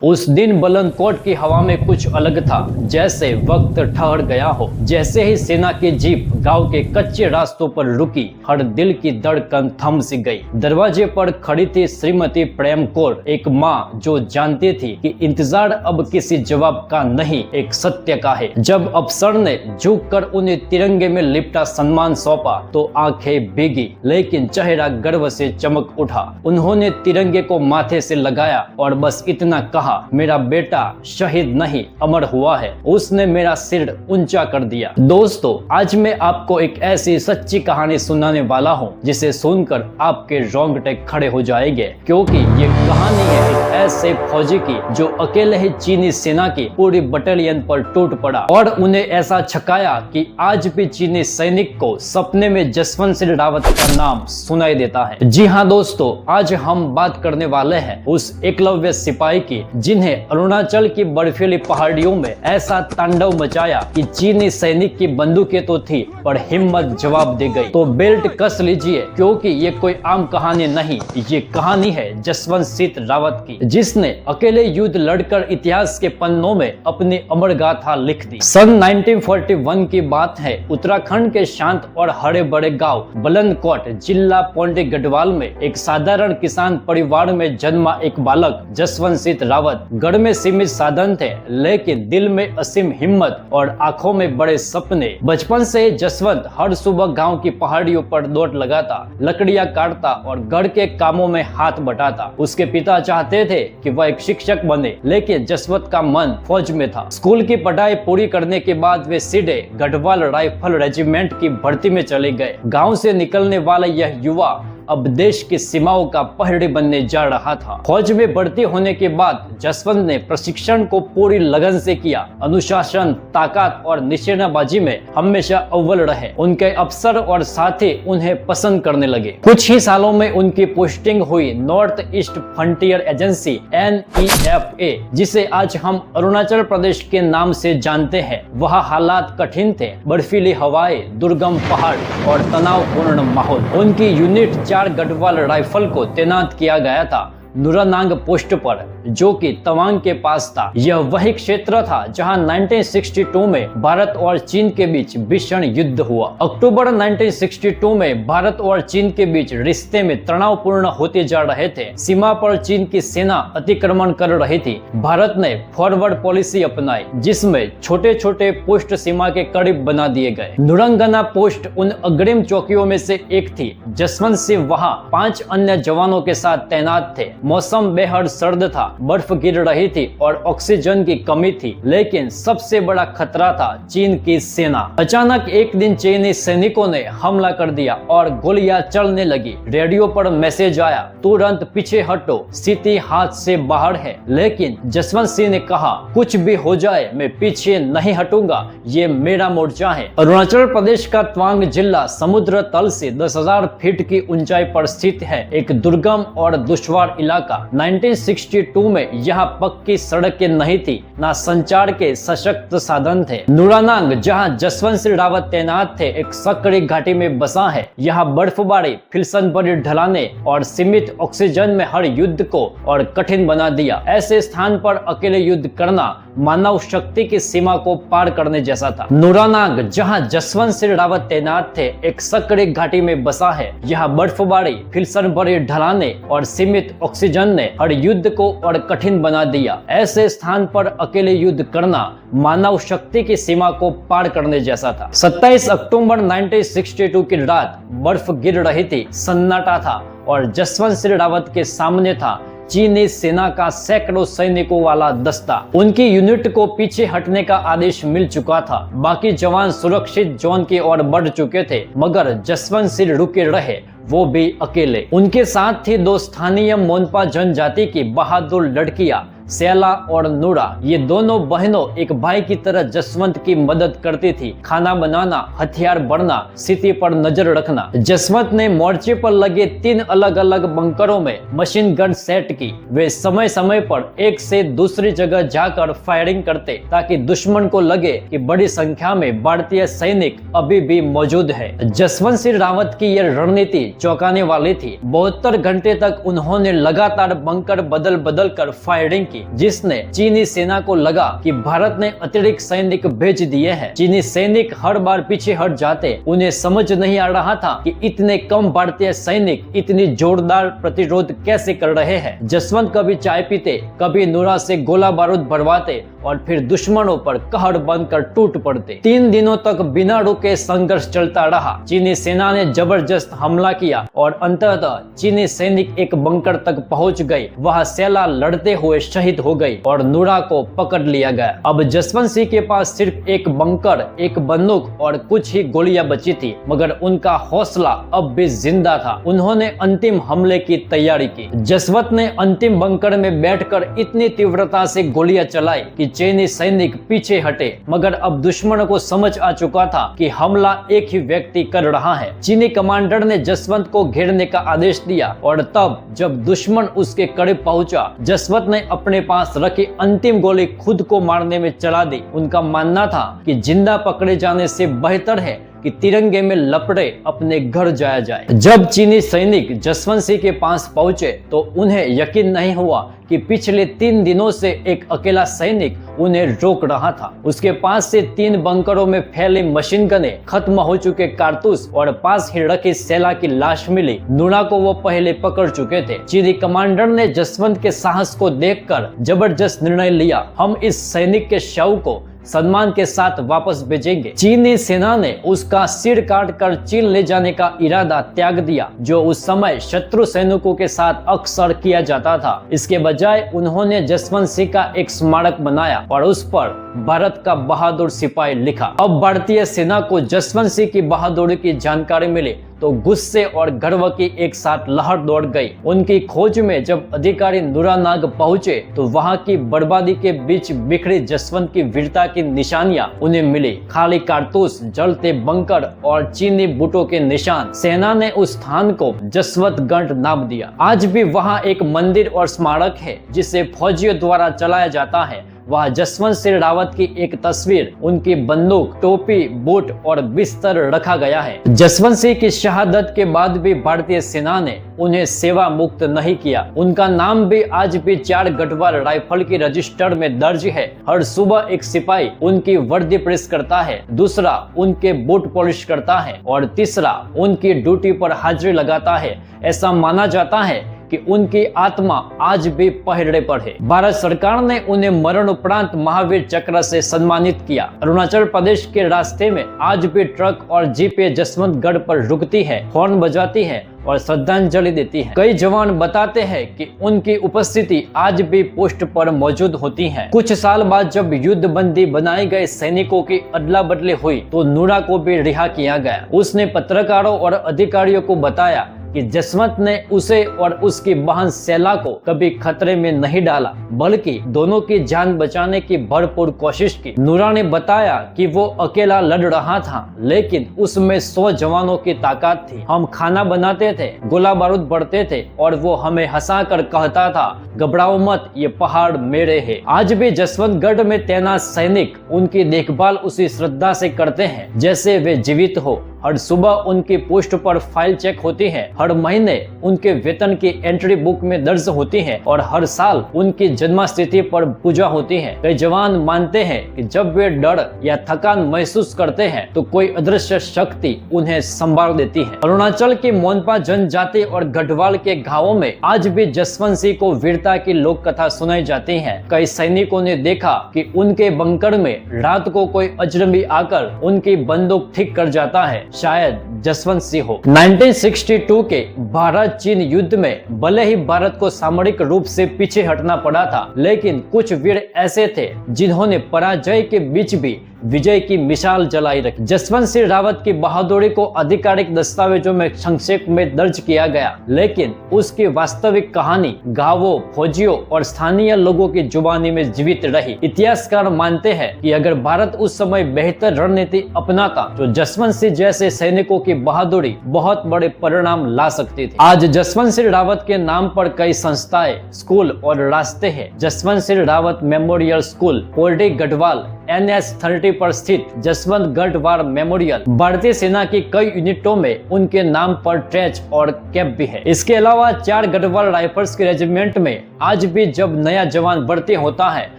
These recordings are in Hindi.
उस दिन बलनकोट की हवा में कुछ अलग था, जैसे वक्त ठहर गया हो। जैसे ही सेना की जीप गांव के कच्चे रास्तों पर रुकी, हर दिल की धड़कन थम सी गई। दरवाजे पर खड़ी थी श्रीमती प्रेम कौर, एक माँ जो जानती थी कि इंतजार अब किसी जवाब का नहीं, एक सत्य का है। जब अफसर ने झुककर उन्हें तिरंगे में लिपटा सम्मान सौंपा तो आंखें भीगी, लेकिन चेहरा गर्व से चमक उठा। उन्होंने तिरंगे को माथे से लगाया और बस इतना कहा, मेरा बेटा शहीद नहीं अमर हुआ है, उसने मेरा सिर ऊंचा कर दिया। दोस्तों, आज मैं आपको एक ऐसी सच्ची कहानी सुनाने वाला हूं जिसे सुनकर आपके रोंगटे खड़े हो जाएंगे, क्योंकि ये कहानी है एक ऐसे फौजी की जो अकेले ही चीनी सेना की पूरी बटालियन पर टूट पड़ा और उन्हें ऐसा छकाया कि आज भी चीनी सैनिक को सपने में जसवंत सिंह रावत का नाम सुनाई देता है। जी हाँ दोस्तों, आज हम बात करने वाले हैं उस एकलव्य सिपाही की जिन्हें अरुणाचल की बर्फीली पहाड़ियों में ऐसा तांडव मचाया कि चीनी सैनिक की बंदूकें तो थी पर हिम्मत जवाब दे गई। तो बेल्ट कस लीजिए, क्योंकि ये कोई आम कहानी नहीं, ये कहानी है जसवंत सिंह रावत की, जिसने अकेले युद्ध लड़कर इतिहास के पन्नों में अपनी अमर गाथा लिख दी। सन 1941 की बात है। उत्तराखंड के शांत और हरे भरे गांव बलनकोट, जिला पौंडी गढ़वाल में एक साधारण किसान परिवार में जन्मा एक बालक जसवंत सिंह रावत। घर में सीमित साधन थे, लेकिन दिल में असीम हिम्मत और आंखों में बड़े सपने। बचपन से जसवंत हर सुबह गांव की पहाड़ियों पर दौड़ लगाता, लकड़ियां काटता और घर के कामों में हाथ बटाता। उसके पिता चाहते थे कि वह एक शिक्षक बने, लेकिन जसवंत का मन फौज में था। स्कूल की पढ़ाई पूरी करने के बाद वे सीधे गढ़वाल राइफल रेजिमेंट की भर्ती में चले गए। गाँव से निकलने वाला यह युवा अब देश की सीमाओं का पहरे बनने जा रहा था। फौज में भर्ती होने के बाद जसवंत ने प्रशिक्षण को पूरी लगन से किया। अनुशासन, ताकत और निशानेबाजी में हमेशा अव्वल रहे। उनके अफसर और साथी उन्हें पसंद करने लगे। कुछ ही सालों में उनकी पोस्टिंग हुई north east frontier agency NEFA, जिसे आज हम अरुणाचल प्रदेश के नाम से जानते हैं। वहाँ हालात कठिन थे, बर्फीली हवाएं, दुर्गम पहाड़ और तनावपूर्ण माहौल। उनकी यूनिट 4 गढ़वाल राइफल को तैनात किया गया था नुरानांग पोस्ट पर, जो कि तवांग के पास था। यह वही क्षेत्र था जहां 1962 में भारत और चीन के बीच भीषण युद्ध हुआ। अक्टूबर 1962 में भारत और चीन के बीच रिश्ते में तनावपूर्ण होते जा रहे थे। सीमा पर चीन की सेना अतिक्रमण कर रही थी। भारत ने फॉरवर्ड पॉलिसी अपनाई, जिसमें छोटे छोटे पोस्ट सीमा के करीब बना दिए गए। नुरंगना पोस्ट उन अग्रिम चौकियों में से एक थी। जसवंत सिंह वहां 5 अन्य जवानों के साथ तैनात थे। मौसम बेहद सर्द था, बर्फ गिर रही थी और ऑक्सीजन की कमी थी, लेकिन सबसे बड़ा खतरा था चीन की सेना। अचानक एक दिन चीनी सैनिकों ने हमला कर दिया और गोलियां चलने लगी। रेडियो पर मैसेज आया, तुरंत पीछे हटो, स्थिति हाथ से बाहर है। लेकिन जसवंत सिंह ने कहा, कुछ भी हो जाए मैं पीछे नहीं हटूंगा, ये मेरा मोर्चा है। अरुणाचल प्रदेश का तवांग जिला समुद्र तल से 10,000 फीट की ऊंचाई पर स्थित है, एक दुर्गम और दुश्वार इलाका। 1962 में यहाँ पक्की सड़कें नहीं थी, ना संचार के सशक्त साधन थे। नुरानांग, जहाँ जसवंत सिंह रावत तैनात थे, एक सकरी घाटी में बसा है। यहाँ बर्फबारी, फिसलन भरी ढलाने और सीमित ऑक्सीजन में हर युद्ध को और कठिन बना दिया। ऐसे स्थान पर अकेले युद्ध करना मानव शक्ति की सीमा को पार करने जैसा था। नुरानांग, जहाँ जसवंत सिंह रावत तैनात थे, एक सकरी घाटी में बसा है। यहाँ बर्फबारी, फिसलन भरी ढलाने और सीमित ऑक्सीजन ने हर युद्ध को और कठिन बना दिया। ऐसे स्थान पर अकेले युद्ध करना मानव शक्ति की सीमा को पार करने जैसा था। 27 अक्टूबर 1962 की रात बर्फ गिर रही थी, सन्नाटा था और जसवंत सिंह रावत के सामने था चीनी सेना का सैकड़ों सैनिकों वाला दस्ता। उनकी यूनिट को पीछे हटने का आदेश मिल चुका था। बाकी जवान सुरक्षित जोन की ओर बढ़ चुके थे, मगर जसवंत सिंह रुके रहे, वो भी अकेले। उनके साथ थी 2 स्थानीय मोनपा जनजाति की बहादुर लड़कियां, सेला और नूरा। ये दोनों बहनों एक भाई की तरह जसवंत की मदद करती थी। खाना बनाना, हथियार भरना, स्थिति पर नजर रखना। जसवंत ने मोर्चे पर लगे 3 अलग अलग बंकरों में मशीन गन सेट की। वे समय समय पर एक से दूसरी जगह जाकर फायरिंग करते, ताकि दुश्मन को लगे कि बड़ी संख्या में भारतीय सैनिक अभी भी मौजूद है। जसवंत सिंह रावत की यह रणनीति चौंकाने वाली थी। 72 घंटे तक उन्होंने लगातार बंकर बदल बदल कर फायरिंग की। की, जिसने चीनी सेना को लगा कि भारत ने अतिरिक्त सैनिक भेज दिए हैं। चीनी सैनिक हर बार पीछे हट जाते। उन्हें समझ नहीं आ रहा था कि इतने कम भारतीय सैनिक इतनी जोरदार प्रतिरोध कैसे कर रहे हैं। जसवंत कभी चाय पीते, कभी नूरा से गोला बारूद भरवाते और फिर दुश्मनों पर कहर बनकर टूट पड़ते। 3 दिनों तक बिना रुके संघर्ष चलता रहा। चीनी सेना ने जबरदस्त हमला किया और अंततः चीनी सैनिक एक बंकर तक पहुंच गए। वह सेना लड़ते हुए शहीद हो गई और नूरा को पकड़ लिया गया। अब जसवंत सिंह के पास सिर्फ एक बंकर, एक बंदूक और कुछ ही गोलियां बची थी, मगर उनका हौसला अब भी जिंदा था। उन्होंने अंतिम हमले की तैयारी की। जसवंत ने अंतिम बंकर में बैठकर इतनी तीव्रता से गोलियां चलाई कि चीनी सैनिक पीछे हटे, मगर अब दुश्मन को समझ आ चुका था कि हमला एक ही व्यक्ति कर रहा है। चीनी कमांडर ने जसवंत को घेरने का आदेश दिया और तब जब दुश्मन उसके करीब पहुंचा, जसवंत ने अपने पास रखी अंतिम गोली खुद को मारने में चला दी। उनका मानना था कि जिंदा पकड़े जाने से बेहतर है कि तिरंगे में लपटे अपने घर जाया जाए। जब चीनी सैनिक जसवंत सिंह के पास पहुंचे तो उन्हें यकीन नहीं हुआ कि पिछले 3 दिनों से एक अकेला सैनिक उन्हें रोक रहा था। उसके पास से 3 बंकरों में फैली मशीन गने, खत्म हो चुके कारतूस और पास ही रखी सेना की लाश मिली। नूरा को वो पहले पकड़ चुके थे। चीनी कमांडर ने जसवंत के साहस को देखकर जबरदस्त निर्णय लिया, हम इस सैनिक के शव को सम्मान के साथ वापस भेजेंगे। चीनी सेना ने उसका सिर काट कर चीन ले जाने का इरादा त्याग दिया, जो उस समय शत्रु सैनिकों के साथ अक्सर किया जाता था। इसके बजाय उन्होंने जसवंत सिंह का एक स्मारक बनाया और उस पर भारत का बहादुर सिपाही लिखा। अब भारतीय सेना को जसवंत सिंह की बहादुरी की जानकारी मिली तो गुस्से और गर्व की एक साथ लहर दौड़ गई। उनकी खोज में जब अधिकारी नूरानाग पहुंचे तो वहां की बर्बादी के बीच बिखरी जसवंत की वीरता की निशानियां उन्हें मिली। खाली कारतूस, जलते बंकर और चीनी बूटों के निशान। सेना ने उस स्थान को जसवंत गढ़ नाम दिया। आज भी वहां एक मंदिर और स्मारक है जिसे फौजियों द्वारा चलाया जाता है। वह जसवंत सिंह रावत की एक तस्वीर, उनकी बंदूक, टोपी, बूट और बिस्तर रखा गया है। जसवंत सिंह की शहादत के बाद भी भारतीय सेना ने उन्हें सेवा मुक्त नहीं किया। उनका नाम भी आज भी 4 गढ़वाल राइफल की रजिस्टर में दर्ज है। हर सुबह एक सिपाही उनकी वर्दी प्रेस करता है, दूसरा उनके बूट पॉलिश करता है और तीसरा उनकी ड्यूटी पर हाजिरी लगाता है। ऐसा माना जाता है कि उनकी आत्मा आज भी पहरे पर है। भारत सरकार ने उन्हें मरण उपरांत महावीर चक्र से सम्मानित किया। अरुणाचल प्रदेश के रास्ते में आज भी ट्रक और जीपें जसवंतगढ़ पर रुकती है, हॉर्न बजाती है और श्रद्धांजलि देती है। कई जवान बताते हैं कि उनकी उपस्थिति आज भी पोस्ट पर मौजूद होती है। कुछ साल बाद जब युद्ध बंदी बनाए गए सैनिकों की अदला बदली हुई तो नूरा को भी रिहा किया गया। उसने पत्रकारों और अधिकारियों को बताया कि जसवंत ने उसे और उसकी बहन सेला को कभी खतरे में नहीं डाला, बल्कि दोनों की जान बचाने की भरपूर कोशिश की। नूरा ने बताया कि वो अकेला लड़ रहा था, लेकिन उसमें 100 जवानों की ताकत थी। हम खाना बनाते थे, गोला बारूद बढ़ते थे और वो हमें हंसाकर कहता था, घबराओ मत, ये पहाड़ मेरे हैं। आज भी जसवंतगढ़ में तैनात सैनिक उनकी देखभाल उसी श्रद्धा से करते हैं जैसे वे जीवित हो। हर सुबह उनकी पोस्ट पर फाइल चेक होती है, हर महीने उनके वेतन की एंट्री बुक में दर्ज होती है और हर साल उनकी जन्मतिथि पर पूजा होती है। कई जवान मानते हैं कि जब वे डर या थकान महसूस करते हैं तो कोई अदृश्य शक्ति उन्हें संभाल देती है। अरुणाचल की मोनपा जनजाति और गढ़वाल के गाँवों में आज भी जसवंत सिंह को वीरता की लोक कथा सुनाई जाती है। कई सैनिकों ने देखा कि उनके बंकर में रात को कोई अजनबी आकर उनकी बंदूक ठीक कर जाता है, शायद जसवंत सिंह हो। 1962 के भारत चीन युद्ध में भले ही भारत को सामरिक रूप से पीछे हटना पड़ा था, लेकिन कुछ वीर ऐसे थे जिन्होंने पराजय के बीच भी विजय की मिसाल जलाई रखी। जसवंत सिंह रावत की बहादुरी को आधिकारिक दस्तावेजों में संक्षेप में दर्ज किया गया, लेकिन उसकी वास्तविक कहानी गांवों, फौजियों और स्थानीय लोगों की जुबानी में जीवित रही। इतिहासकार मानते हैं कि अगर भारत उस समय बेहतर रणनीति अपनाता तो जसवंत सिंह जैसे सैनिकों की बहादुरी बहुत बड़े परिणाम ला सकती थी। आज जसवंत सिंह रावत के नाम पर कई संस्थाएं, स्कूल और रास्ते हैं। Jaswant Singh Rawat memorial school, Pauri Garhwal, NH-30 पर स्थित जसवंतगढ़ वार मेमोरियल भारतीय सेना की कई यूनिटों में उनके नाम पर ट्रेच और कैप भी है। इसके अलावा 4 गढ़वाल राइफल्स के रेजिमेंट में आज भी जब नया जवान भर्ती होता है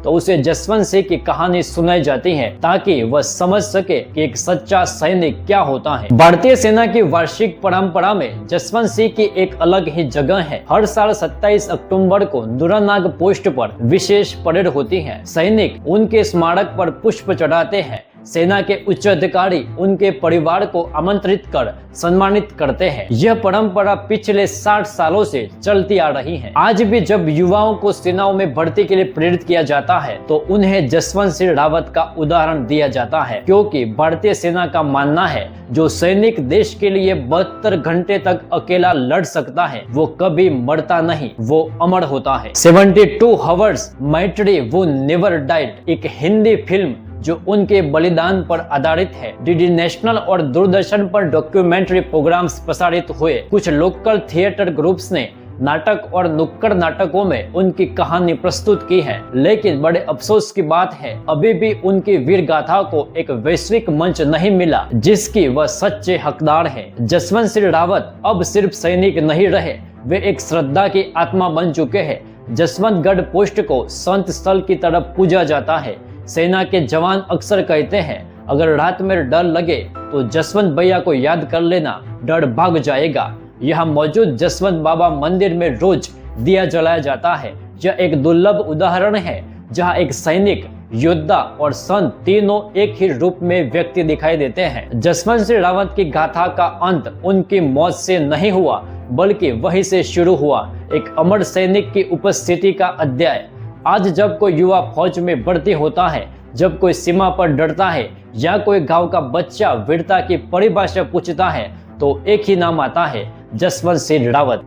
तो उसे जसवंत सिंह की कहानी सुनाई जाती है ताकि वह समझ सके कि एक सच्चा सैनिक क्या होता है। भारतीय सेना की वार्षिक परंपरा में जसवंत सिंह की एक अलग ही जगह है। हर साल 27 अक्टूबर को नूरानाग पोस्ट पर विशेष परेड होती है। सैनिक उनके स्मारक पर पुष्प चढ़ाते हैं। सेना के उच्च अधिकारी उनके परिवार को आमंत्रित कर सम्मानित करते हैं। यह परंपरा पिछले 60 सालों से चलती आ रही है। आज भी जब युवाओं को सेनाओं में भर्ती के लिए प्रेरित किया जाता है तो उन्हें जसवंत सिंह रावत का उदाहरण दिया जाता है, क्योंकि भारतीय सेना का मानना है जो सैनिक देश के लिए 72 घंटे तक अकेला लड़ सकता है वो कभी मरता नहीं, वो अमर होता है। 72 Hours मैटरी वो नेवर डाइड एक हिंदी फिल्म जो उनके बलिदान पर आधारित है। डीडी नेशनल और दूरदर्शन पर डॉक्यूमेंट्री प्रोग्राम्स प्रसारित हुए। कुछ लोकल थिएटर ग्रुप्स ने नाटक और नुक्कड़ नाटकों में उनकी कहानी प्रस्तुत की है, लेकिन बड़े अफसोस की बात है अभी भी उनकी वीर गाथा को एक वैश्विक मंच नहीं मिला जिसकी वह सच्चे हकदार है। जसवंत सिंह रावत अब सिर्फ सैनिक नहीं रहे, वे एक श्रद्धा की आत्मा बन चुके हैं। जसवंतगढ़ पोस्ट को संत स्थल की तरफ पूजा जाता है। सेना के जवान अक्सर कहते हैं अगर रात में डर लगे तो जसवंत भैया को याद कर लेना, डर भाग जाएगा। यहाँ मौजूद जसवंत बाबा मंदिर में रोज दिया जलाया जाता है। यह एक दुर्लभ उदाहरण है जहाँ एक सैनिक, योद्धा और संत तीनों एक ही रूप में व्यक्ति दिखाई देते हैं। जसवंत सिंह रावत की गाथा का अंत उनकी मौत से नहीं हुआ बल्कि वहीं से शुरू हुआ, एक अमर सैनिक की उपस्थिति का अध्याय। आज जब कोई युवा फौज में भर्ती होता है, जब कोई सीमा पर डरता है या कोई गांव का बच्चा वीरता की परिभाषा पूछता है तो एक ही नाम आता है, जसवंत सिंह रावत।